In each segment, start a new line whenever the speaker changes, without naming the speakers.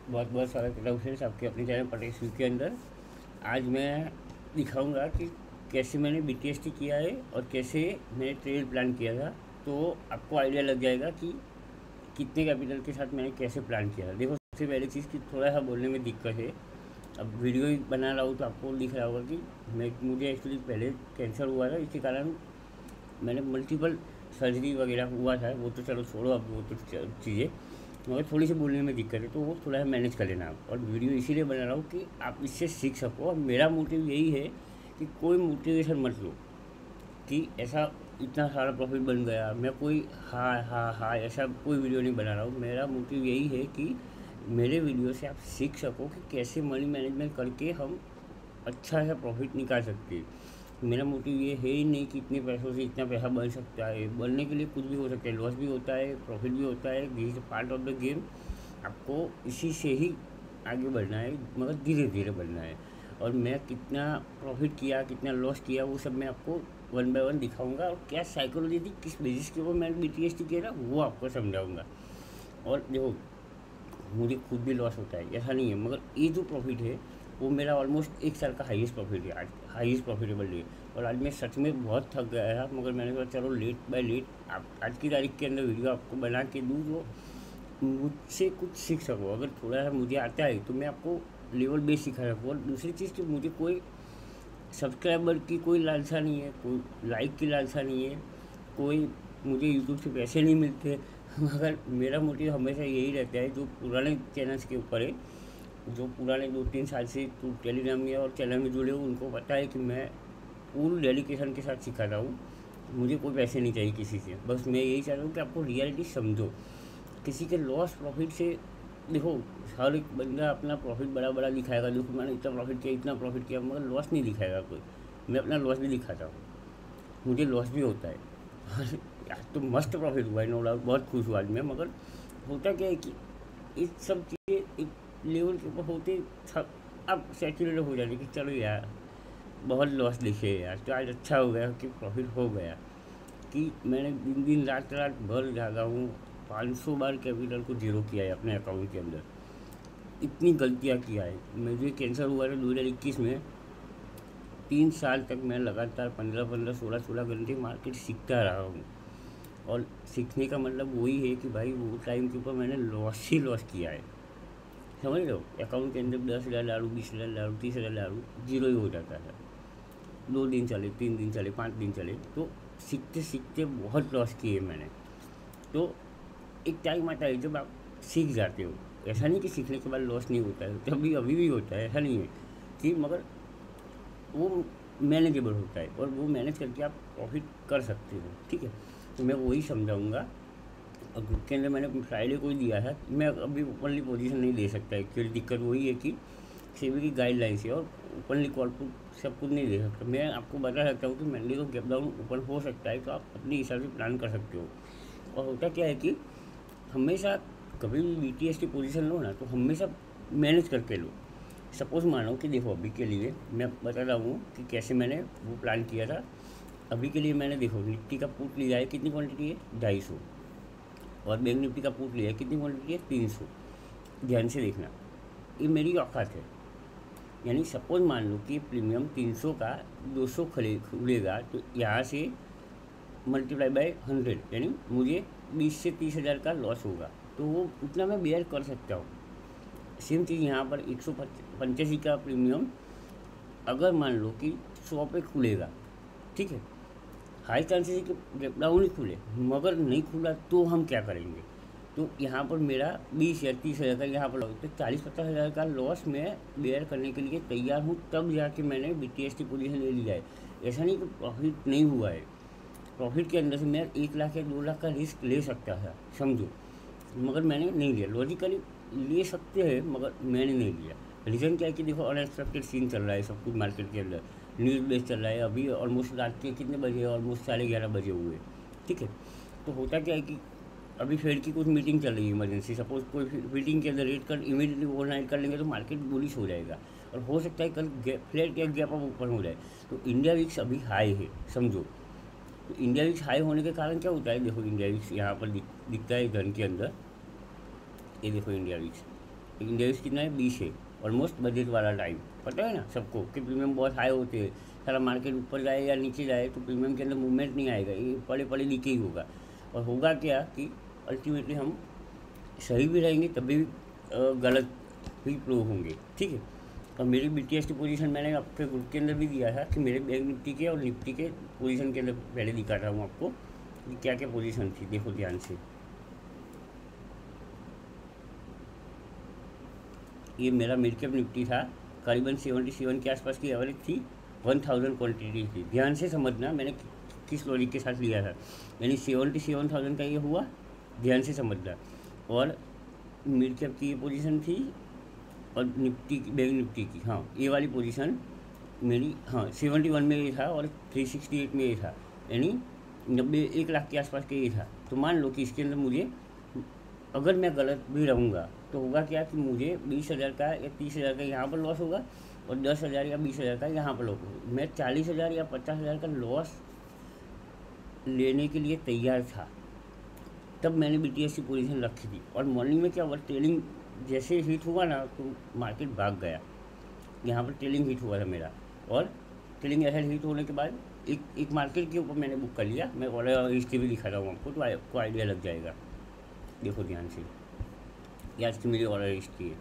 बहुत बहुत स्वागत करता हूँ फ्रेंड्स आपके अपने चैनल पटेश के अंदर। आज मैं दिखाऊंगा कि कैसे मैंने बीटीएसटी किया है और कैसे मैंने ट्रेल प्लान किया था। तो आपको आइडिया लग जाएगा कि कितने कैपिटल के साथ मैंने कैसे प्लान किया था। देखो, सबसे पहली चीज़ कि थोड़ा सा बोलने में दिक्कत है। अब वीडियो ही बना रहा हूँ तो आपको दिख रहा होगा कि मुझे एक्चुअली पहले कैंसर हुआ था, इसके कारण मैंने मल्टीपल सर्जरी वगैरह हुआ था। वो तो चलो छोड़ो, अब वो तो चीज़ें, मगर थोड़ी सी बोलने में दिक्कत है तो वो थोड़ा मैनेज कर लेना आप। और वीडियो इसीलिए बना रहा हूँ कि आप इससे सीख सको। और मेरा मोटिव यही है कि कोई मोटिवेशन मत लो कि ऐसा इतना सारा प्रॉफिट बन गया, मैं कोई हाँ हाँ हाँ ऐसा कोई वीडियो नहीं बना रहा हूँ। मेरा मोटिव यही है कि मेरे वीडियो से आप सीख सको कि कैसे मनी मैनेजमेंट करके हम अच्छा सा प्रॉफिट निकाल सकते हैं। मेरा मोटिव ये है ही नहीं कि इतने पैसों से इतना पैसा बन सकता है। बनने के लिए कुछ भी हो सकता है, लॉस भी होता है, प्रॉफिट भी होता है। This is part of the game. आपको इसी से ही आगे बढ़ना है, मगर धीरे धीरे बढ़ना है। और मैं कितना प्रॉफिट किया, कितना लॉस किया, वो सब मैं आपको वन बाय वन दिखाऊंगा। और क्या साइकोलॉजी थी, किस बेसिस के ऊपर मैंने बीटीएसटी किया था, वो आपको समझाऊंगा। और देखो, मुझे खुद भी लॉस होता है, ऐसा नहीं है, मगर ये जो प्रॉफिट है वो मेरा ऑलमोस्ट 1 साल का हाईएस्ट प्रॉफिट है आज, हाईएस्ट प्रॉफिटबल है। और आज मैं सच में बहुत थक गया था, मगर मैंने सोचा चलो लेट बाय लेट आप आज की तारीख के अंदर वीडियो आपको बना के दूँ जो मुझसे कुछ सीख सको। अगर थोड़ा सा मुझे आता है तो मैं आपको लेवल बेस सिखा सकूँ। और दूसरी चीज़ कि मुझे कोई सब्सक्राइबर की कोई लालसा नहीं है, कोई लाइक की लालसा नहीं है, कोई मुझे यूट्यूब से पैसे नहीं मिलते। मगर मेरा मोटिव हमेशा यही रहता है, जो पुराने चैनल्स के ऊपर है, जो पुराने 2-3 साल से तो टेलीग्राम में और चैनल में जुड़े हो, उनको पता है कि मैं फुल डेडिकेशन के साथ सिखाता हूँ। मुझे कोई पैसे नहीं चाहिए किसी से, बस मैं यही चाहता हूँ कि आपको रियलिटी समझो। किसी के लॉस प्रॉफिट से देखो, हर एक बंदा अपना प्रॉफिट बड़ा बड़ा दिखाएगा, देखो मैंने इतना प्रॉफिट किया, इतना प्रॉफिट किया, मगर लॉस नहीं दिखाएगा कोई। मैं अपना लॉस भी दिखाता हूँ, मुझे लॉस भी होता है। और आज तो मस्त प्रॉफिट हुआ है, नो डाउट, बहुत खुश हुआ आज मैं। मगर होता क्या है कि इस सब चीज़ें एक लेवल के ऊपर होते सब अब सैचुरेट हो जाती कि चलो यार बहुत लॉस दिखे यार, तो आज अच्छा हो गया कि प्रॉफिट हो गया। कि मैंने दिन दिन रात रात भर जागा हूँ, 500 बार कैपिटल को जीरो किया है अपने अकाउंट के अंदर। इतनी गलतियाँ किया है। मुझे कैंसर हुआ था 2021 में। 3 साल तक मैं लगातार 15-15, 16-16 घंटे मार्केट सीखता रहा हूँ। और सीखने का मतलब वही है कि भाई वो टाइम के ऊपर मैंने लॉस ही लॉस किया है। समझ लो, अकाउंट के अंदर 10,000 डालूँ, 20,000 डालूँ, 30,000 डालूँ, जीरो ही हो जाता था। 2 दिन चले, 3 दिन चले, 5 दिन चले, तो सीखते सीखते बहुत लॉस किए मैंने। तो एक टाइम आता है जब आप सीख जाते हो। ऐसा नहीं कि सीखने के बाद लॉस नहीं होता है, तभी अभी भी होता है, ऐसा नहीं है कि, मगर वो मैनेजेबल होता है और वो मैनेज करके आप प्रॉफिट कर सकते हो। ठीक है, तो मैं वही समझाऊंगा। और ग्रुप के अंदर मैंने फ्राइडे को ही दिया है, मैं अभी ओपनली पोजीशन नहीं दे सकता। एक्चुअली दिक्कत वही है कि सेबी की गाइडलाइंस है, और ओपनली कॉर्पोरेट सब कुछ नहीं दे सकता। मैं आपको बता सकता हूँ कि मंडे को गैप डाउन ओपन हो सकता है, तो आप अपने हिसाब से प्लान कर सकते हो। और होता क्या है कि हमेशा कभी भी बीटीएस की पोजीशन लो ना, तो हमेशा मैनेज करके लो। सपोज़ मानो कि देखो, अभी के लिए मैं बता रहा हूँ कि कैसे मैंने वो प्लान किया था। अभी के लिए मैंने देखो निफ्टी का पुट लिया है, कितनी क्वांटिटी है, 250। और बैंक निफ्टी का पुट लिया है, कितनी क्वांटिटी है, 300। ध्यान से देखना, ये मेरी औकात है। यानी सपोज मान लो कि प्रीमियम 300 का 200 खुलेगा, तो यहाँ से मल्टीप्लाई बाय 100, यानी मुझे 20 से 30 हज़ार का लॉस होगा। तो वो उतना मैं बेयर कर सकता हूँ। सेम चीज़ यहाँ पर 185 का प्रीमियम अगर मान लो कि 100 पे खुलेगा, ठीक है, हाई चांसेस है कि गैप डाउन ही खुले, मगर नहीं खुला तो हम क्या करेंगे। तो यहाँ पर मेरा 20 या 30 हज़ार का यहाँ पर लॉस, तो 40-50 हज़ार का लॉस मैं बेयर करने के लिए तैयार हूँ, तब जाके मैंने बीटीएस की पोजीशन ले लिया है। ऐसा नहीं कि प्रॉफिट नहीं हुआ है, प्रॉफिट के अंदर से मैं 1 लाख या 2 लाख का रिस्क ले सकता था, समझो, मगर मैंने नहीं लिया। लॉजिकली ले सकते हैं, मगर मैंने नहीं लिया। रीज़न क्या है कि देखो, अनएक्सपेक्टेड सीन चल रहा है सब कुछ मार्केट के अंदर, न्यूज़ बेस चल रहा है। अभी ऑलमोस्ट रात के कितने बजे, ऑलमोस्ट 11:30 बजे हुए। ठीक है, तो होता क्या है कि अभी फेड की कुछ मीटिंग चल रही है इमरजेंसी, सपोज कोई मीटिंग के अंदर रेट कर इमीडिएटली ओवरनाइट कर लेंगे तो मार्केट बुलिश हो जाएगा, और हो सकता है कल फ्लैट या गैप अप ऊपर हो जाए। तो इंडिया विक्स अभी हाई है, समझो। तो इंडिया विक्स हाई होने के कारण क्या होता है, देखो इंडिया विक्स यहाँ पर दिखता है घन के अंदर, ये देखो इंडिया विक्स, इंडेक्स कितना है 20 है, ऑलमोस्ट बजट वाला टाइम। पता है ना सबको कि प्रीमियम बहुत हाई होते हैं, सारा मार्केट ऊपर जाए या नीचे जाए तो प्रीमियम के अंदर मूवमेंट नहीं आएगा, ये पड़े पड़े नीचे ही होगा। और होगा क्या कि अल्टीमेटली हम सही भी रहेंगे तभी गलत भी प्रूव होंगे, ठीक है। और मेरी BTS की पोजीशन मैंने आपके ग्रुप के अंदर भी दिया था कि मेरे बैंक निफ्टी के और निफ्टी के पोजीशन के अंदर पहले दिखा रहा हूँ आपको कि क्या क्या पोजीशन थी। देखो ध्यान से, ये मेरा मिड कैप निफ्टी था, करीबन 77 के आसपास की एवरेज थी, 1000 क्वान्टिटी थी। ध्यान से समझना मैंने किस लॉजिक के साथ लिया था, यानी 77,000 का ये हुआ, ध्यान से समझना। और मिड कैप की ये पोजीशन थी और निफ्टी की, बैंक निफ्टी की, हाँ ये वाली पोजीशन मेरी, हाँ 71 में ये था और 368 में ये था, यानी 1 लाख के आसपास के ये था। तो मान लो कि इसके अंदर मुझे, अगर मैं गलत भी रहूँगा तो होगा क्या कि मुझे 20,000 का या 30,000 का यहाँ पर लॉस होगा और 10,000 या 20,000 का यहाँ पर लॉस होगा। मैं 40,000 या 50,000 का लॉस लेने के लिए तैयार था, तब मैंने BTS की पोजीशन रखी थी। और मॉर्निंग में क्या हुआ, ट्रेलिंग जैसे हिट हुआ ना तो मार्केट भाग गया, यहाँ पर ट्रेलिंग हिट हुआ था मेरा। और ट्रेलिंग ऐसा हिट होने के बाद एक मार्केट के ऊपर मैंने बुक कर लिया। मैं ऑर्डर हिस्ट्री भी दिखा रहा हूँ आपको तो आपको आइडिया लग जाएगा। देखो ध्यान से, ये आज की मेरी ऑर्डर हिस्ट्री है,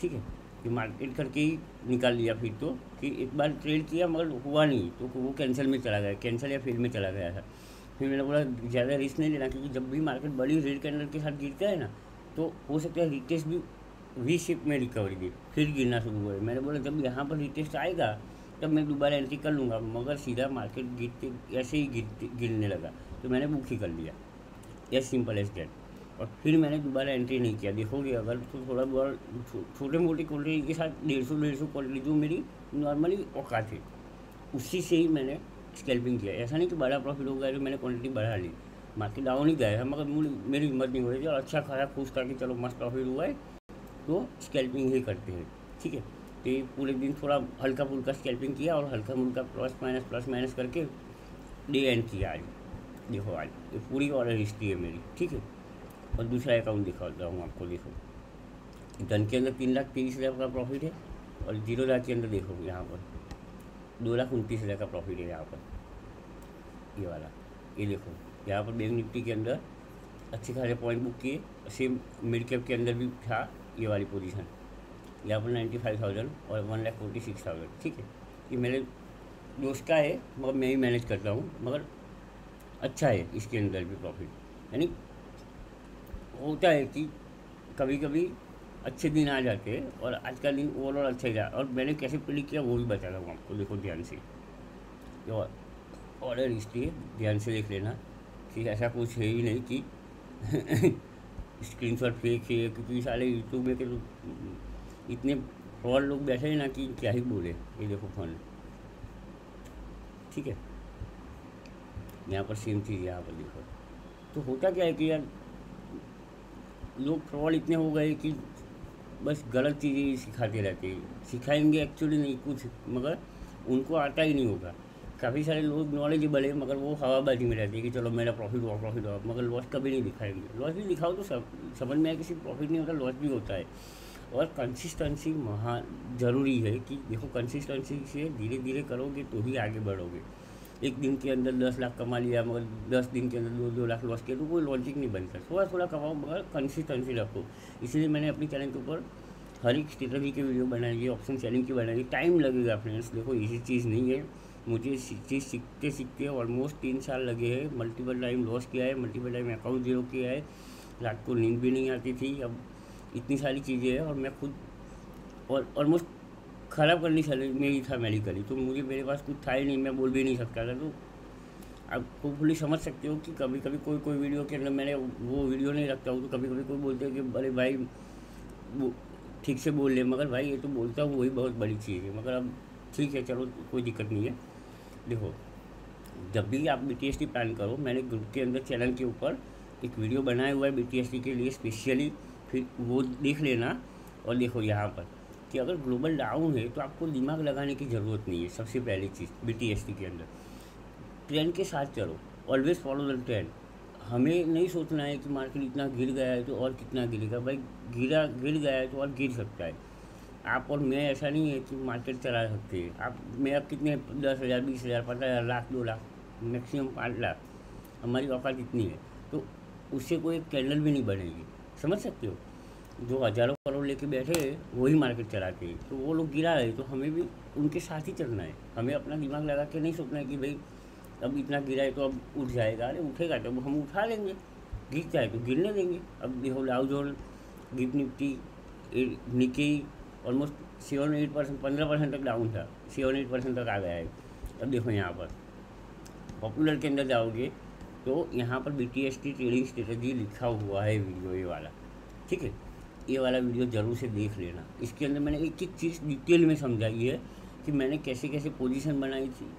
ठीक है। ये मार्केट करके ही निकाल लिया फिर तो, कि एक बार ट्रेड किया मगर हुआ नहीं तो वो कैंसिल में चला गया, कैंसिल या फेल में चला गया था। फिर मैंने बोला ज़्यादा रिस्क नहीं लेना, क्योंकि जब भी मार्केट बड़ी रेड कैंडल के साथ गिरता है ना तो हो सकता है रिटेस्ट भी वी शेप में रिकवरी दी फिर गिरना शुरू हुआ है। मैंने बोला जब यहाँ पर रिटेस्ट आएगा तब मैं दोबारा एंट्री कर लूँगा, मगर सीधा मार्केट गिरते ऐसे ही गिरने लगा तो मैंने बुक ही कर लिया, एज सिंपल एज दैट। और फिर मैंने दोबारा एंट्री नहीं किया। देखोगे अगर तो थोड़ा बहुत छोटे मोटे क्वालिटी के साथ 150 क्वालिटी जो मेरी नॉर्मली औकात है उसी से ही मैंने स्कैल्पिंग किया। ऐसा नहीं कि बड़ा प्रॉफिट हो गया तो मैंने क्वांटिटी बढ़ा ली, मार्केट डाउन ही गया है मगर मेरी हिम्मत नहीं हो रही थी और अच्छा खासा खुश था कि चलो मस्त प्रॉफिट हुआ है तो स्कैल्पिंग ही करते हैं, ठीक है। तो ये पूरे दिन थोड़ा हल्का फुल्का स्कैल्पिंग किया और हल्का फुल्का प्लस माइनस करके डे एंड किया आज। देखो आज ये पूरी ऑर्डर हिस्ट्री है मेरी, ठीक है। और दूसरा अकाउंट दिखाता हूँ आपको। देखो डन के अंदर 3,30,000 का प्रॉफिट है और 0 लाख के अंदर देखो यहाँ पर 2,29,000 का प्रॉफिट है यहाँ पर, ये वाला। ये देखो यहाँ पर बैंक निफ्टी के अंदर अच्छे खासे पॉइंट बुक किए, सेम मिड कैप के अंदर भी था ये वाली पोजीशन, यहाँ पर 95,000 और 1,46,000, ठीक है। ये मेरे दोस्त का है मगर मैं ही मैनेज करता हूँ, मगर अच्छा है इसके अंदर भी प्रॉफिट। यानी होता है कि कभी कभी अच्छे दिन आ जाते हैं और आज का दिन ओवरऑल अच्छा ही रहा। और मैंने कैसे प्रेडिक्ट किया वो भी बता रहा हूँ आपको। देखो ध्यान से, जो ऑर्डर हिस्ट्री है ध्यान से देख लेना कि ऐसा कुछ है ही नहीं कि स्क्रीनशॉट फेक है, क्योंकि सारे यूट्यूब में के तो इतने फ्रॉड लोग बैठे हैं ना कि क्या ही बोले। ये देखो फंड, ठीक है, यहाँ पर सेम चीज़ यहाँ पर देखो। तो होता क्या है कि यार लोग फ्रॉड इतने हो गए कि बस गलत चीज़ें सिखाते रहते हैं, सिखाएंगे एक्चुअली नहीं कुछ, मगर उनको आता ही नहीं होगा। काफ़ी सारे लोग नॉलेजेबल है मगर वो हवाबाजी में रहते हैं कि चलो मेरा प्रॉफिट हुआ, मगर लॉस कभी नहीं दिखाएंगे। लॉस भी दिखाओ तो समझ में आए कि सिर्फ प्रॉफिट नहीं होता, लॉस भी होता है। और कंसिस्टेंसी ज़रूरी है कि देखो कंसिस्टेंसी से धीरे धीरे करोगे तो ही आगे बढ़ोगे। एक दिन के अंदर 10 लाख कमा लिया मगर 10 दिन के अंदर 2 लाख लॉस किया तो कोई लॉजिक नहीं बनता। थोड़ा थोड़ा कमाओ मगर कंसिस्टेंसी रखो। इसलिए मैंने अपने चैनल के ऊपर हर एक स्ट्रेटजी की वीडियो बनाई है, ऑप्शन सेलिंग की बनाई है। टाइम लगेगा फ्रेंड्स, देखो इसी चीज़ नहीं है। मुझे चीज़ सीखते सीखते ऑलमोस्ट 3 साल लगे हैं। मल्टीपल टाइम लॉस किया है, मल्टीपल टाइम अकाउंट ज़ीरो किया है, रात को नींद भी नहीं आती थी। अब इतनी सारी चीज़ें हैं और मैं खुद और ऑलमोस्ट ख़राब करनी में ही था मेडिकली, तो मुझे मेरे पास कुछ था ही नहीं, मैं बोल भी नहीं सकता था। तो आप होपफुली समझ सकते हो कि कभी कभी कोई वीडियो के अंदर मैंने वो वीडियो नहीं रखता हूँ तो कभी कभी कोई बोलते हैं कि अरे भाई वो ठीक से बोल ले, मगर भाई ये तो बोलता हूँ वही बहुत बड़ी चीज़ है। मगर अब ठीक है, चलो कोई दिक्कत नहीं है। देखो जब भी आप BTS प्लान करो, मैंने ग्रुप के अंदर चैनल के ऊपर एक वीडियो बनाया हुआ है BTS के लिए स्पेशली, फिर वो देख लेना। और देखो यहाँ पर कि अगर ग्लोबल डाउन है तो आपको दिमाग लगाने की ज़रूरत नहीं है। सबसे पहली चीज़ BTS के अंदर ट्रेंड के साथ चलो, ऑलवेज फॉलो द ट्रेंड। हमें नहीं सोचना है कि मार्केट इतना गिर गया है तो और कितना गिरेगा। भाई गिर गया है तो और गिर सकता है। आप और मैं ऐसा नहीं है कि मार्केट चला सकते हैं। आप मैं अब कितने 10,000 20,000 50,000 लाख 2 लाख मैक्सिमम 5 लाख हमारी औकात इतनी है। तो उससे कोई कैंडल भी नहीं बनेगी। समझ सकते हो? जो हज़ारों करोड़ लेके बैठे हैं वही मार्केट चलाते हैं। तो वो लोग गिरा है तो हमें भी उनके साथ ही चलना है। हमें अपना दिमाग लगा के नहीं सोचना है कि भाई अब इतना गिरा है तो अब उठ जाएगा। अरे उठेगा तो हम उठा लेंगे। गिरता है तो गिरने देंगे। अब देखो डाउ जोन, गिफ्ट निफ्टी, निकी ऑलमोस्ट 7-8%, 15% तक डाउन था, 7-8% तक आ गया है। अब देखो यहाँ पर पॉपुलर के अंदर जाओगे तो यहाँ पर BTST ट्रेडिंग स्ट्रेटजी लिखा हुआ है वीडियो ये वाला। ठीक है, ये वाला वीडियो ज़रूर से देख लेना। इसके अंदर मैंने एक एक चीज़ डिटेल में समझाई है कि मैंने कैसे कैसे पोजीशन बनाई थी,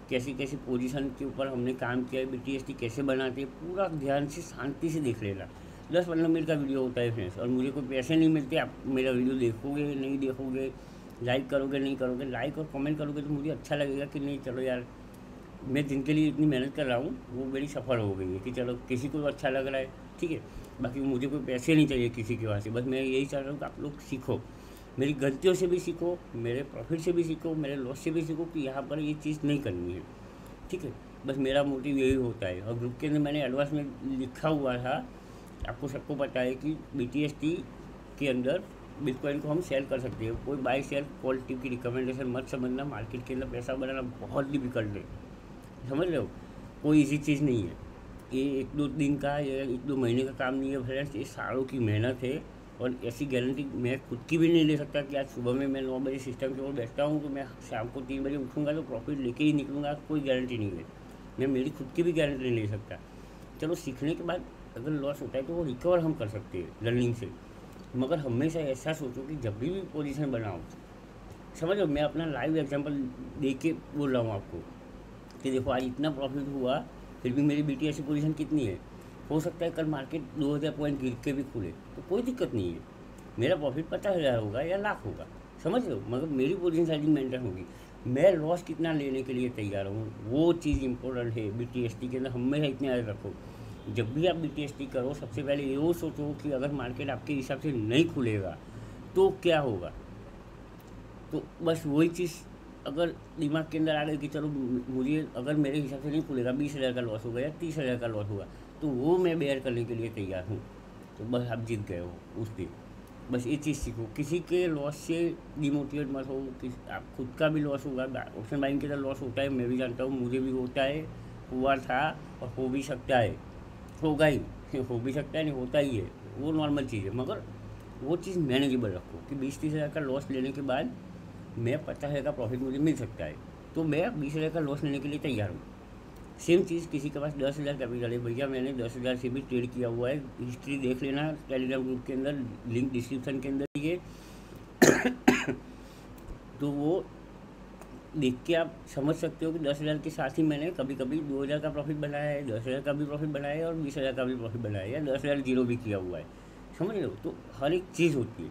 कैसे कैसे पोजीशन के ऊपर हमने काम किया है, BTST कैसे बनाते हैं, पूरा ध्यान से शांति से देख लेना। 10-15 मिनट का वीडियो होता है फ्रेंड्स, और मुझे कोई पैसे नहीं मिलते। आप मेरा वीडियो देखोगे नहीं देखोगे, लाइक करोगे नहीं करोगे, लाइक और कमेंट करोगे तो मुझे अच्छा लगेगा कि नहीं चलो यार, मैं जिनके लिए इतनी मेहनत कर रहा हूँ वो मेरी सफल हो गई है कि चलो किसी को अच्छा लग रहा है। ठीक है, बाकी मुझे कोई पैसे नहीं चाहिए किसी के वहाँ से। बस मैं यही चाह रहा हूँ कि आप लोग सीखो, मेरी गलतियों से भी सीखो, मेरे प्रॉफिट से भी सीखो, मेरे लॉस से भी सीखो कि यहाँ पर ये चीज़ नहीं करनी है। ठीक है, बस मेरा मोटिव यही होता है। और ग्रुप के अंदर मैंने एडवांस में लिखा हुआ था, आपको सबको पता है कि BTST के अंदर बिटकॉइन को हम सेल कर सकते हैं। कोई बाई सेल क्वालिटी की रिकमेंडेशन मत समझना। मार्केट के अंदर पैसा बनाना बहुत डिफिकल्ट है, समझ रहे हो? कोई इजी चीज़ नहीं है। ये 1-2 दिन का या 1-2 महीने का काम नहीं है फ्रेंड्स, ये सालों की मेहनत है। और ऐसी गारंटी मैं खुद की भी नहीं ले सकता कि आज सुबह में मैं 9 बजे सिस्टम के ऊपर बैठता हूँ तो मैं शाम को 3 बजे उठूँगा तो प्रॉफिट लेके ही निकलूँगा। कोई गारंटी नहीं है। मैं मेरी खुद की भी गारंटी नहीं ले सकता। चलो सीखने के बाद अगर लॉस होता है तो वो रिकवर हम कर सकते हैं लर्निंग से। मगर हमेशा ऐसा सोचो कि जब भी पोजीशन बनाओ, समझो, मैं अपना लाइव एग्जांपल दे के बोल रहा हूँ आपको कि देखो आज इतना प्रॉफिट हुआ, फिर भी मेरी BTST पोजीशन कितनी है। हो सकता है कल मार्केट 2000 पॉइंट गिर के भी खुले तो कोई दिक्कत नहीं है। मेरा प्रॉफिट 50,000 होगा या लाख होगा, समझ रहे हो, मगर मेरी पोजीशन साइजिंग मेंटेन होगी। मैं लॉस कितना लेने के लिए तैयार हूँ, वो चीज़ इंपॉर्टेंट है। BTST के अंदर हमेशा इतने याद रखो, जब भी आप BTST करो सबसे पहले ये सोचो कि अगर मार्केट आपके हिसाब से नहीं खुलेगा तो क्या होगा। तो बस वही चीज़ अगर दिमाग के अंदर आ गई कि चलो मुझे अगर मेरे हिसाब से नहीं खुलेगा, 20,000 का लॉस होगा या 30,000 का लॉस होगा, तो वो मैं बेयर करने के लिए तैयार हूँ। तो बस आप जीत गए हो उस दिन। बस ये चीज़ सीखो, किसी के लॉस से डिमोटिवेट मत हो। आप खुद का भी लॉस होगा, ऑप्शन बाइंग के अंदर लॉस होता है, मैं भी जानता हूँ, मुझे भी होता है, हुआ था और हो भी सकता है, होगा ही हो भी सकता है, नहीं होता ही है, वो नॉर्मल चीज़ है। मगर वो चीज़ मैनेजेबल रखो कि 20-30,000 का लॉस लेने के बाद मैं 50,000 का प्रॉफिट मुझे मिल सकता है, तो मैं 20,000 का लॉस लेने के लिए तैयार हूँ। सेम चीज़ किसी के पास 10,000 कैपिटल है, भैया मैंने 10,000 से भी ट्रेड किया हुआ है, हिस्ट्री देख लेना टेलीग्राम ग्रुप के अंदर, लिंक डिस्क्रिप्शन के अंदर ये तो वो देख के आप समझ सकते हो कि 10,000 के साथ ही मैंने कभी कभी 2,000 का प्रॉफिट बनाया है, 10,000 का भी प्रॉफिट बनाया है और 20,000 का भी प्रॉफिट बनाया है, या 10,000 जीरो भी किया हुआ है। समझ रहे हो? तो हर एक चीज़ होती है,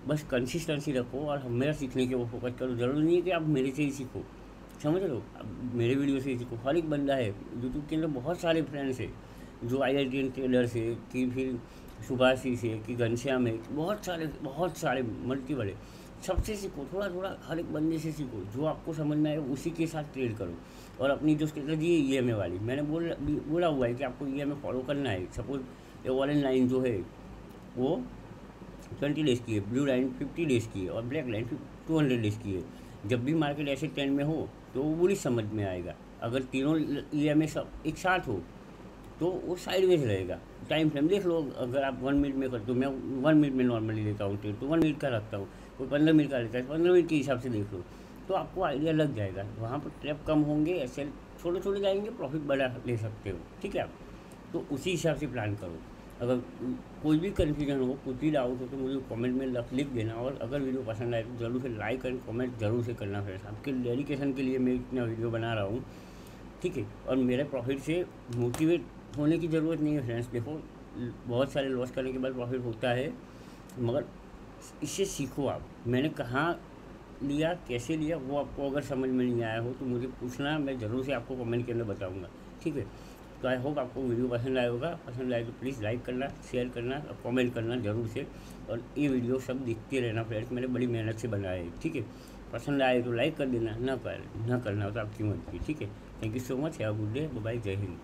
बस कंसिस्टेंसी रखो और हमेशा सीखने के वो फोकस करो। ज़रूरी नहीं है कि आप मेरे से ही सीखो, समझ रहे हो, अब मेरे वीडियो से ही सीखो। हर एक बंदा है यूट्यूब के अंदर, बहुत सारे फ्रेंड्स है जो IITN ट्रेडर से कि फिर सुभाषी से कि घनश्याम है, बहुत सारे मल्टीपल है। सबसे सीखो, थोड़ा थोड़ा हर एक बंदे से सीखो, जो आपको समझ में आए उसी के साथ ट्रेड करो। और अपनी जो स्ट्रेटजी है EMA वाली, मैंने बोला हुआ है कि आपको EMA फॉलो करना है। सपोज ये ऑरेंज लाइन जो है वो 20 डेज़ की है, ब्लू लाइन 50 डेज़ की है और ब्लैक लाइन 200 डेज़ की है। जब भी मार्केट ऐसे ट्रेंड में हो तो वो बुरी समझ में आएगा। अगर तीनों EMA सब एक साथ हो तो वो साइडवेज रहेगा। टाइम फ्रेम देख लो, अगर आप 1 मिनट में करते हो, मैं 1 मिनट में नॉर्मली लेता हूँ ट्रेड, तो 1 मिनट का रखता हूँ, कोई 15 मिनट का लेता है, 15 मिनट के हिसाब से देख लो तो आपको आइडिया लग जाएगा। वहाँ पर ट्रैप कम होंगे, ऐसे छोटे छोटे जाएंगे, प्रॉफिट बड़ा ले सकते हो। ठीक है, आप तो उसी हिसाब से प्लान करो। अगर कोई भी कन्फ्यूजन हो, कुछ भी डाउट हो तो मुझे कमेंट में लिख देना। और अगर वीडियो पसंद आए तो ज़रूर से लाइक एंड कमेंट ज़रूर से करना फ्रेंड्स। आपके डेडिकेशन के लिए मैं इतना वीडियो बना रहा हूँ। ठीक है, और मेरे प्रॉफिट से मोटिवेट होने की ज़रूरत नहीं है फ्रेंड्स। देखो, बहुत सारे लॉस करने के बाद प्रॉफिट होता है, मगर इससे सीखो आप। मैंने कहाँ लिया, कैसे लिया, वो आपको अगर समझ में नहीं आया हो तो मुझे पूछना, मैं ज़रूर से आपको कमेंट के अंदर बताऊँगा। ठीक है, तो आई होप आपको वीडियो पसंद आया होगा। पसंद आए तो प्लीज़ लाइक करना, शेयर करना और कमेंट करना ज़रूर से। और ये वीडियो सब दिखते रहना फ्रेंड्स, मैंने बड़ी मेहनत से बनाया है, ठीक है। पसंद आए तो लाइक कर देना, ना करना हो तो आपकी मर्ज़ी, ठीक है। Thank you so much, have a good day, bye bye, जय हिंद।